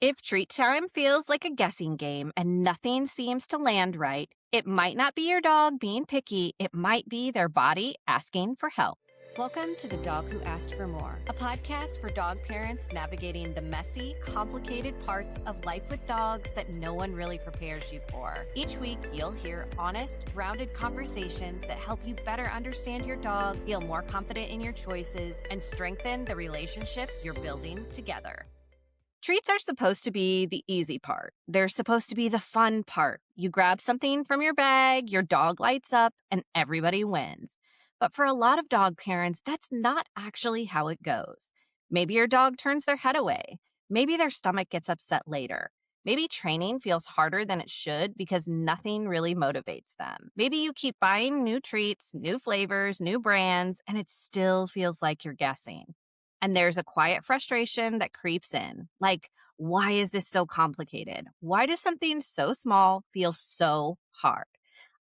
If treat time feels like a guessing game and nothing seems to land right, it might not be your dog being picky, it might be their body asking for help. Welcome to The Dog Who Asked for More, a podcast for dog parents navigating the messy, complicated parts of life with dogs that no one really prepares you for. Each week, you'll hear honest, grounded conversations that help you better understand your dog, feel more confident in your choices, and strengthen the relationship you're building together. Treats are supposed to be the easy part. They're supposed to be the fun part. You grab something from your bag, your dog lights up, and everybody wins. But for a lot of dog parents, that's not actually how it goes. Maybe your dog turns their head away. Maybe their stomach gets upset later. Maybe training feels harder than it should because nothing really motivates them. Maybe you keep buying new treats, new flavors, new brands, and it still feels like you're guessing. And there's a quiet frustration that creeps in. Like, why is this so complicated? Why does something so small feel so hard?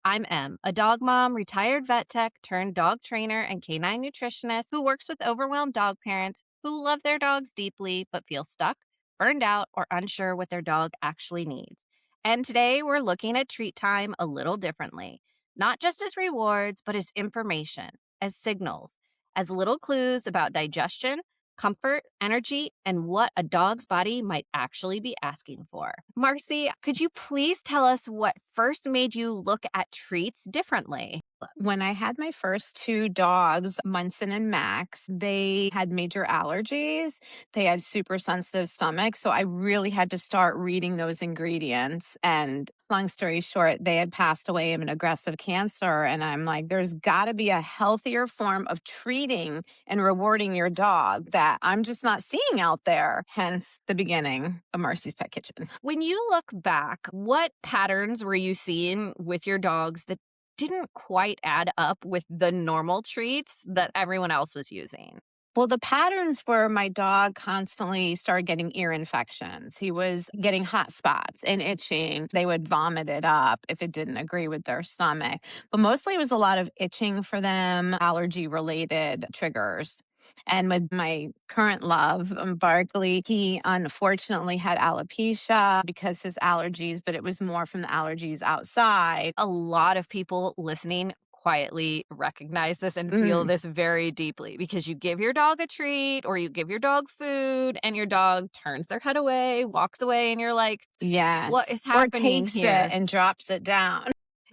I'm Em, a dog mom, retired vet tech turned dog trainer and canine nutritionist who works with overwhelmed dog parents who love their dogs deeply but feel stuck, burned out, or unsure what their dog actually needs. And today we're looking at treat time a little differently, not just as rewards, but as information, as signals, as little clues about digestion, comfort, energy, and what a dog's body might actually be asking for. Marcy, could you please tell us what first made you look at treats differently? When I had my first two dogs, Munson and Max, they had major allergies. They had super sensitive stomachs. So I really had to start reading those ingredients. And long story short, they had passed away of an aggressive cancer. And I'm like, there's got to be a healthier form of treating and rewarding your dog that I'm just not seeing out there. Hence the beginning of Marcy's Pet Kitchen. When you look back, what patterns were you seeing with your dogs that didn't quite add up with the normal treats that everyone else was using? Well, the patterns were my dog constantly started getting ear infections. He was getting hot spots and itching. They would vomit it up if it didn't agree with their stomach. But mostly it was a lot of itching for them, allergy related triggers. And with my current love, Barkley, he unfortunately had alopecia because his allergies, but it was more from the allergies outside. A lot of people listening quietly recognize this and feel Mm, this very deeply because you give your dog a treat or you give your dog food and your dog turns their head away, walks away, and you're like, what yes. is Or happening takes it here? and drops it down.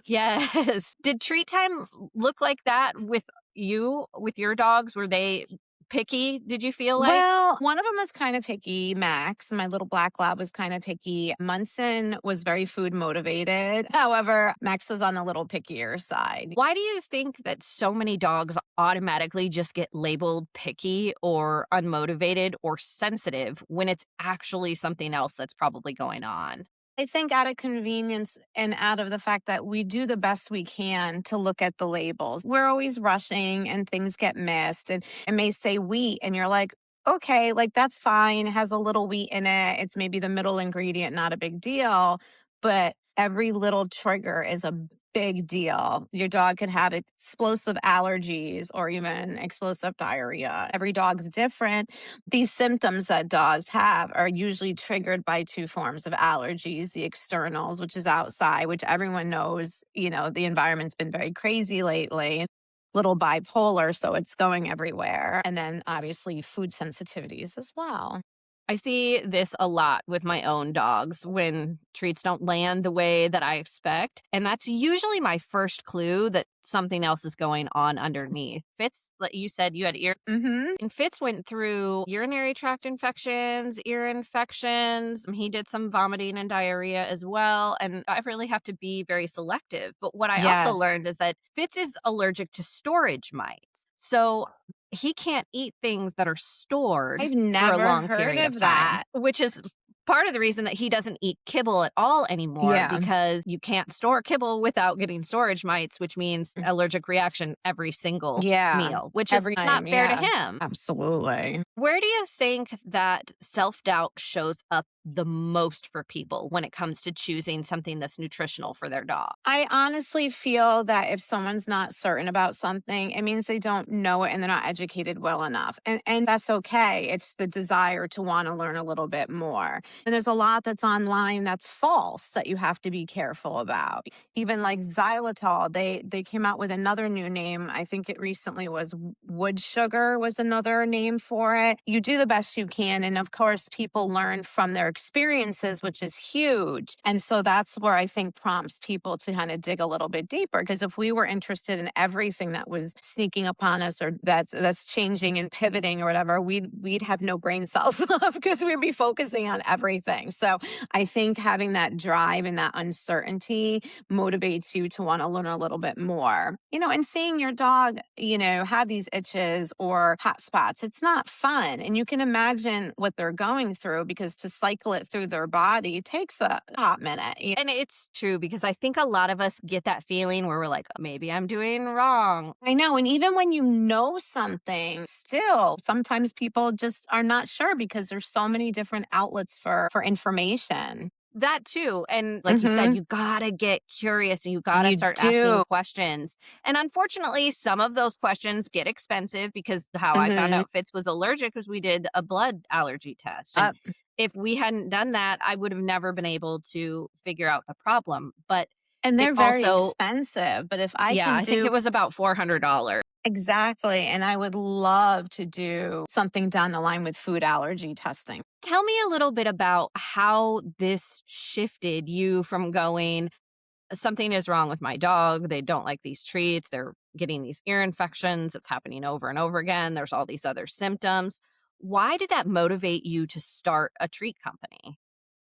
Yes. Did treat time look like that with you, with your dogs? Were they picky, did you feel like? Well, one of them was kind of picky, Max. My little black lab was kind of picky. Munson was very food motivated. However, Max was on the little pickier side. Why do you think that so many dogs automatically just get labeled picky or unmotivated or sensitive when it's actually something else that's probably going on? I think out of convenience and out of the fact that we do the best we can to look at the labels. We're always rushing and things get missed and it may say wheat and you're like, okay, like that's fine. It has a little wheat in it. It's maybe the middle ingredient, not a big deal. But every little trigger is a big deal. Your dog could have explosive allergies or even explosive diarrhea. Every dog's different. These symptoms that dogs have are usually triggered by two forms of allergies, the externals, which is outside, which everyone knows, the environment's been very crazy lately. Little bipolar, so it's going everywhere. And then obviously food sensitivities as well. I see this a lot with my own dogs when treats don't land the way that I expect. And that's usually my first clue that something else is going on underneath. Fitz, like you said, you had ear. Hmm. And Fitz went through urinary tract infections, ear infections. He did some vomiting and diarrhea as well. And I really have to be very selective. But what I also Yes. learned is that Fitz is allergic to storage mites. So he can't eat things that are stored I've for a never long heard period of of time, that. which is part of the reason that he doesn't eat kibble at all anymore Yeah. because you can't store kibble without getting storage mites, which means allergic reaction every single Yeah. meal, which is Every it's time. not fair to Yeah. him. Absolutely. Where do you think that self-doubt shows up the most for people when it comes to choosing something that's nutritional for their dog? I honestly feel that if someone's not certain about something, it means they don't know it and they're not educated well enough. And that's okay. It's the desire to want to learn a little bit more. And there's a lot that's online that's false that you have to be careful about. Even like xylitol, they came out with another new name. I think it recently was wood sugar was another name for it. You do the best you can, and of course people learn from their experiences, which is huge. And so that's where I think prompts people to kind of dig a little bit deeper, because if we were interested in everything that was sneaking upon us or that's changing and pivoting or whatever, we'd have no brain cells left because we'd be focusing on everything. So I think having that drive and that uncertainty motivates you to want to learn a little bit more. And seeing your dog, have these itches or hot spots, it's not fun. And you can imagine what they're going through, because to cycle it through their body takes a hot minute. And it's true because I think a lot of us get that feeling where we're like, maybe I'm doing wrong. I know. And even when you know something, still sometimes people just are not sure because there's so many different outlets for information. That too. And like you said, Hmm. you gotta get curious and you gotta You start asking do. questions. And unfortunately, some of those questions get expensive because how I found Hmm. out Fitz was allergic was we did a blood allergy test. And if we hadn't done that, I would have never been able to figure out the problem. But And it they're very also, expensive. But if I yeah, can I think do it was about $400. exactly, and I would love to do something down the line with food allergy testing. Tell me a little bit about how this shifted you from going, something is wrong with my dog. They don't like these treats. They're getting these ear infections. It's happening over and over again. There's all these other symptoms. Why did that motivate you to start a treat company?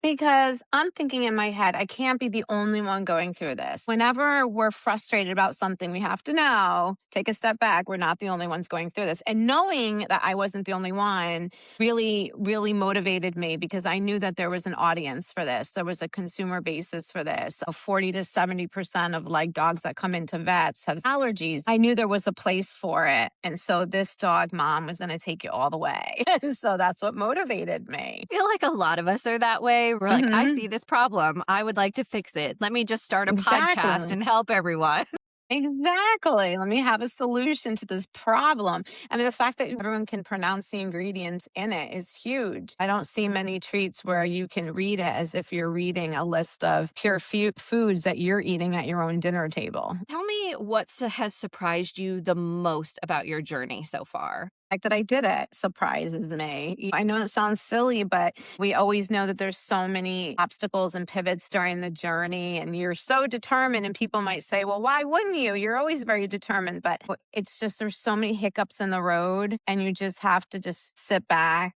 Because I'm thinking in my head, I can't be the only one going through this. Whenever we're frustrated about something, we have to know, take a step back. We're not the only ones going through this. And knowing that I wasn't the only one really, really motivated me, because I knew that there was an audience for this. There was a consumer basis for this. 40 to 70% of like dogs that come into vets have allergies. I knew there was a place for it. And so this dog mom was going to take you all the way. So that's what motivated me. I feel like a lot of us are that way. We're like, I Hmm. see this problem. I would like to fix it. Let me just start a podcast Exactly. and help everyone. Exactly. Let me have a solution to this problem. I mean, the fact that everyone can pronounce the ingredients in it is huge. I don't see many treats where you can read it as if you're reading a list of pure foods that you're eating at your own dinner table. Tell me what has surprised you the most about your journey so far. Fact that I did it surprises me. I know it sounds silly, but we always know that there's so many obstacles and pivots during the journey, and you're so determined. And people might say, well, why wouldn't you? You're always very determined. But it's just there's so many hiccups in the road, and you just have to just sit back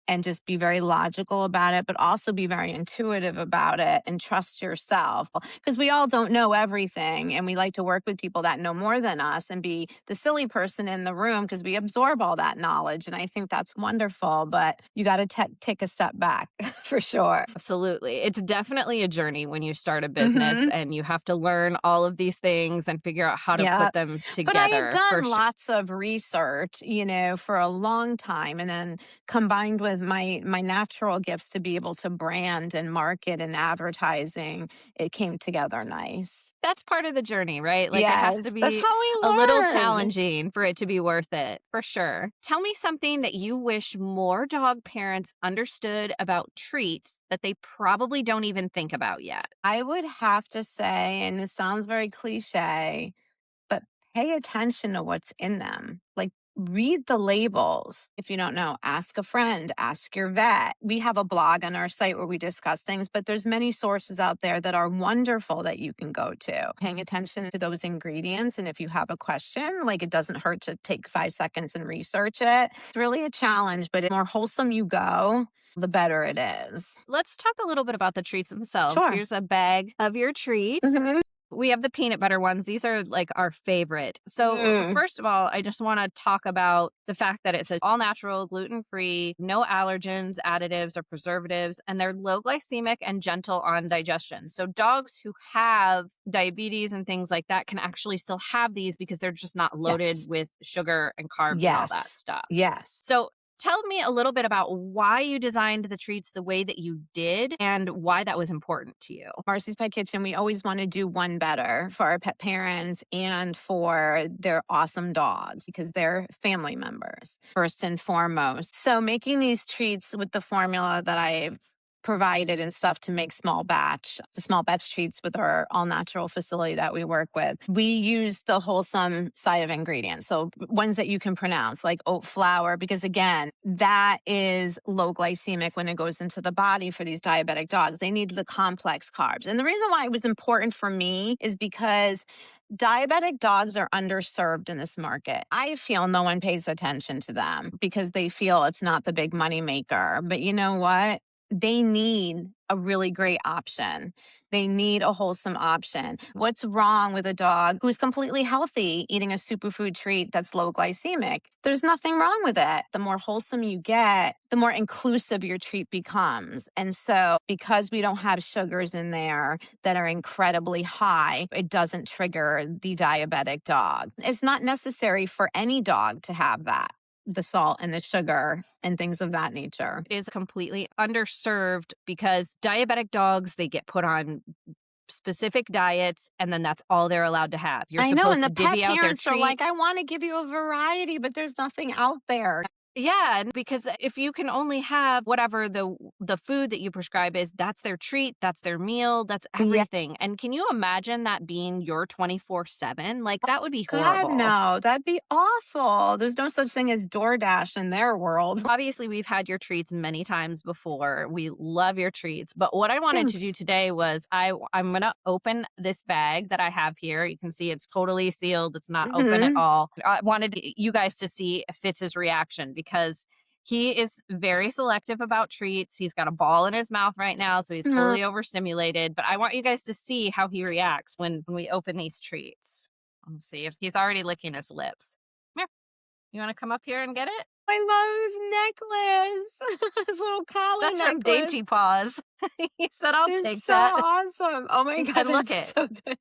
and just be very logical about it, but also be very intuitive about it and trust yourself. Because we all don't know everything. And we like to work with people that know more than us and be the silly person in the room because we absorb all that knowledge. And I think that's wonderful. But you got to take a step back for sure. Absolutely. It's definitely a journey when you start a business Hmm. and you have to learn all of these things and figure out how to Yeah. put them But I had together for done lots of research, for a long time, and then combined with my natural gifts to be able to brand and market and advertising, it came together nice. that's part of the journey, right? Like it has to Yes, that's be how we a little learn. challenging for it to be worth it, for sure. Tell me something that you wish more dog parents understood about treats that they probably don't even think about yet. I would have to say, and it sounds very cliche, but pay attention to what's in them. Like, read the labels. If you don't know, ask a friend, ask your vet. We have a blog on our site where we discuss things, but there's many sources out there that are wonderful that you can go to. Paying attention to those ingredients, and if you have a question, like, it doesn't hurt to take 5 seconds and research it. It's really a challenge, but the more wholesome you go, the better it is. Let's talk a little bit about the treats themselves. Sure. Here's a bag of your treats. Mhm. We have the peanut butter ones. These are like our favorite. So, Mm. first of all, I just want to talk about the fact that it's all natural, gluten free, no allergens, additives, or preservatives, and they're low glycemic and gentle on digestion. So, dogs who have diabetes and things like that can actually still have these because they're just not loaded Yes. with sugar and carbs and all that Yes. stuff. Yes. So, Tell me a little bit about why you designed the treats the way that you did and why that was important to you. Marcy's Pet Kitchen, we always want to do one better for our pet parents and for their awesome dogs because they're family members, first and foremost. So, making these treats with the formula that I've provided and stuff to make the small batch treats with our all natural facility that we work with. We use the wholesome side of ingredients. So ones that you can pronounce like oat flour, because again, that is low glycemic when it goes into the body for these diabetic dogs. They need the complex carbs. And the reason why it was important for me is because diabetic dogs are underserved in this market. I feel no one pays attention to them because they feel it's not the big money maker. But you know what? They need a really great option. They need a wholesome option. What's wrong with a dog who's completely healthy eating a superfood treat that's low glycemic? There's nothing wrong with it. The more wholesome you get, the more inclusive your treat becomes. And so, because we don't have sugars in there that are incredibly high, it doesn't trigger the diabetic dog. It's not necessary for any dog to have that, the salt and the sugar and things of that nature. It is completely underserved because diabetic dogs, they get put on specific diets and then that's all they're allowed to have. You're I know, and supposed the to pet divvy out their parents are like, "I treats. wanna give you a variety, but there's nothing out there." Yeah, and because if you can only have whatever the food that you prescribe is, that's their treat, that's their meal, that's Yeah. everything. And can you imagine that being your 24/7? Like that would be God, horrible. no, that'd be awful. There's no such thing as DoorDash in their world. Obviously, we've had your treats many times before. We love your treats. But what I wanted to do Thanks. today was I'm going to open this bag that I have here. You can see it's totally sealed. It's not open at Mhm. all. I wanted you guys to see Fitz's reaction because he is very selective about treats. He's got a ball in his mouth right now, so he's No. totally overstimulated. But I want you guys to see how he reacts when we open these treats. Let's see if he's already licking his lips. Come here. You want to come up here and get it? I love his necklace. His little collar That's from necklace. Dainty Paws. He said, "I'll It's take so that." awesome. Oh my god, And look that's it. so good.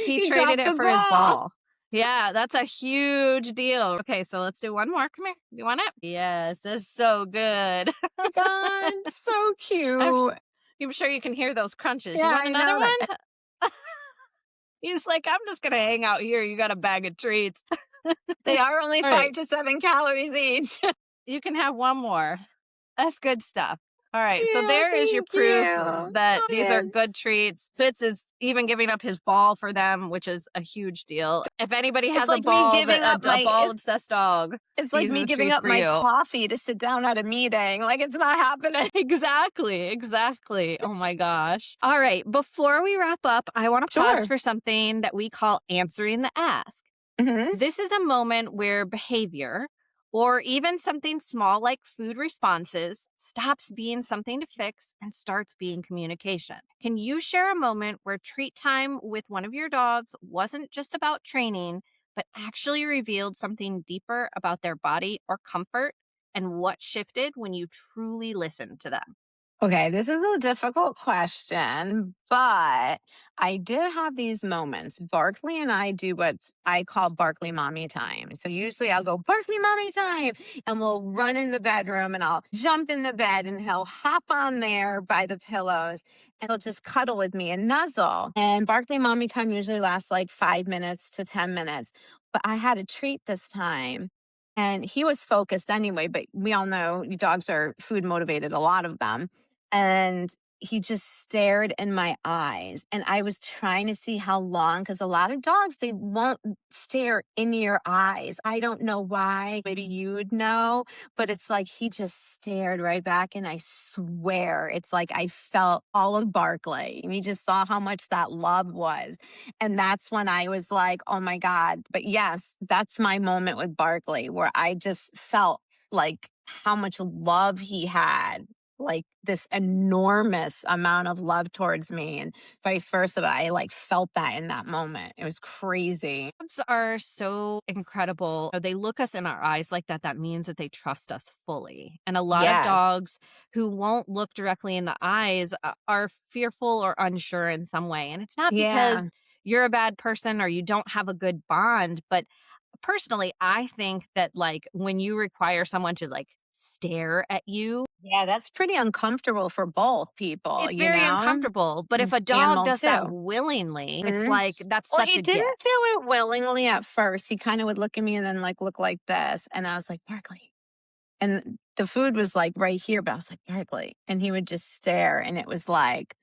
He He traded dropped it the for his ball. ball. Yeah, that's a huge deal. Okay, so let's do one more. Come here. You want it? Yes, that's so good. My god, so I'm, s- cute. I'm sure you can hear those crunches. You Yeah, want I another know that. one? He's like, "I'm just going to hang out here. You got a bag of treats." They are only All 5 right, to 7 calories each. you can have one more. That's good stuff. All right, so Yeah, there is your thank proof you. that these are good Science. treats. Fitz is even giving up his ball for them, which is a huge deal. If anybody It's has a like me ball giving up a my ball obsessed dog, it's like these are me the giving treats up for my you. coffee to sit down at a meeting, like, it's not happening. Exactly, exactly. Oh my gosh. All right, before we wrap up, I want to pause Sure. for something that we call answering the ask. Mhm. This is a moment where behavior, or even something small like food responses, stops being something to fix and starts being communication. Can you share a moment where treat time with one of your dogs wasn't just about training, but actually revealed something deeper about their body or comfort and what shifted when you truly listened to them? Okay, this is a difficult question, but I did have these moments. Barkley and I do what I call Barkley mommy time. So usually I'll go Barkley mommy time and we'll run in the bedroom and I'll jump in the bed and he'll hop on there by the pillows and he'll just cuddle with me and nuzzle. And Barkley mommy time usually lasts like 5 minutes to 10 minutes. But I had a treat this time and he was focused anyway, but we all know dogs are food motivated, a lot of them, and he just stared in my eyes, and I was trying to see how long, because a lot of dogs, they won't stare in your eyes. I don't know why. Maybe you would know, but it's like he just stared right back, and I swear it's like I felt all of Barkley, and he just saw how much that love was, and that's when I was like, "Oh my god." But yes, that's my moment with Barkley where I just felt like how much love he had, like this enormous amount of love towards me and vice versa. But I like felt that in that moment. It was crazy. Dogs are so incredible. They look us in our eyes like that. That means that they trust us fully. And a lot of Yes. dogs who won't look directly in the eyes are fearful or unsure in some way. And it's not Yeah. because you're a bad person or you don't have a good bond, but personally, I think that like when you require someone to like stare at you. Yeah, that's pretty uncomfortable for both people, It's very uncomfortable, but if a dog animal does that too. willingly, it's Mhm. like that's Well, such he a didn't do gift. it willingly at first. He kinda would look at me and then, like, look like this, and I was like, "Barkley." And the food was, like, right here, but I was like, "Barkley." And he would just stare, and it was like,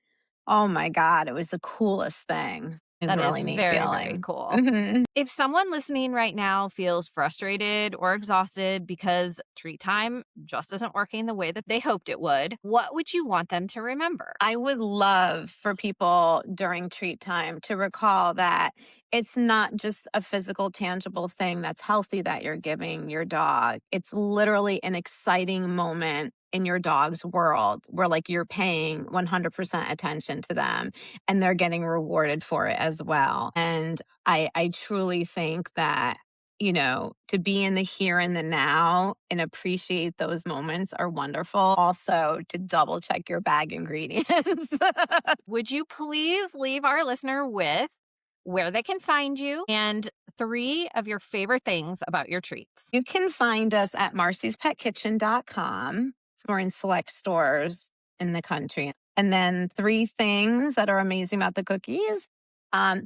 oh my god, it was the coolest thing. It was a That is really neat very, very feeling. cool. Mhm. If someone listening right now feels frustrated or exhausted because treat time just isn't working the way that they hoped it would, what would you want them to remember? I would love for people during treat time to recall that it's not just a physical, tangible thing that's healthy that you're giving your dog. It's literally an exciting moment in your dog's world where, like, you're paying 100% attention to them and they're getting rewarded for it as well. And I truly think that, to be in the here and the now and appreciate those moments are wonderful. Also, to double check your bag ingredients. Would you please leave our listener with where they can find you and three of your favorite things about your treats? You can find us at marcyspetkitchen.com. We're in select stores in the country. And then three things that are amazing about the cookies.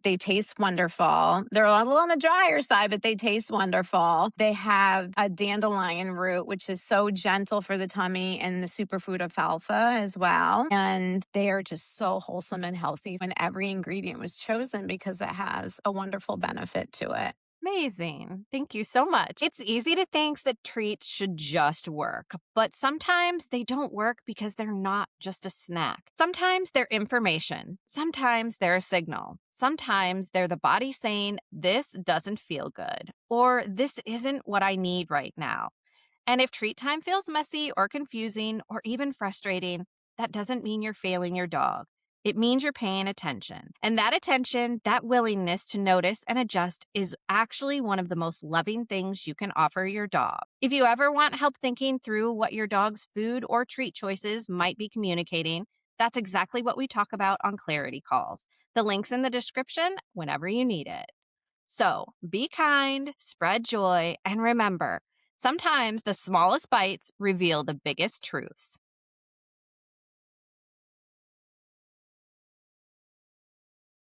They taste wonderful. They're a little on the drier side, but they taste wonderful. They have a dandelion root, which is so gentle for the tummy, and the superfood alfalfa as well. And they are just so wholesome and healthy. And every ingredient was chosen because it has a wonderful benefit to it. Amazing. Thank you so much. It's easy to think that treats should just work, but sometimes they don't work because they're not just a snack. Sometimes they're information. Sometimes they're a signal. Sometimes they're the body saying, this doesn't feel good, or this isn't what I need right now. And if treat time feels messy or confusing or even frustrating, that doesn't mean you're failing your dog. It means you're paying attention. And that attention, that willingness to notice and adjust is actually one of the most loving things you can offer your dog. If you ever want help thinking through what your dog's food or treat choices might be communicating, that's exactly what we talk about on Clarity Calls. The link's in the description whenever you need it. So be kind, spread joy, and remember, sometimes the smallest bites reveal the biggest truths.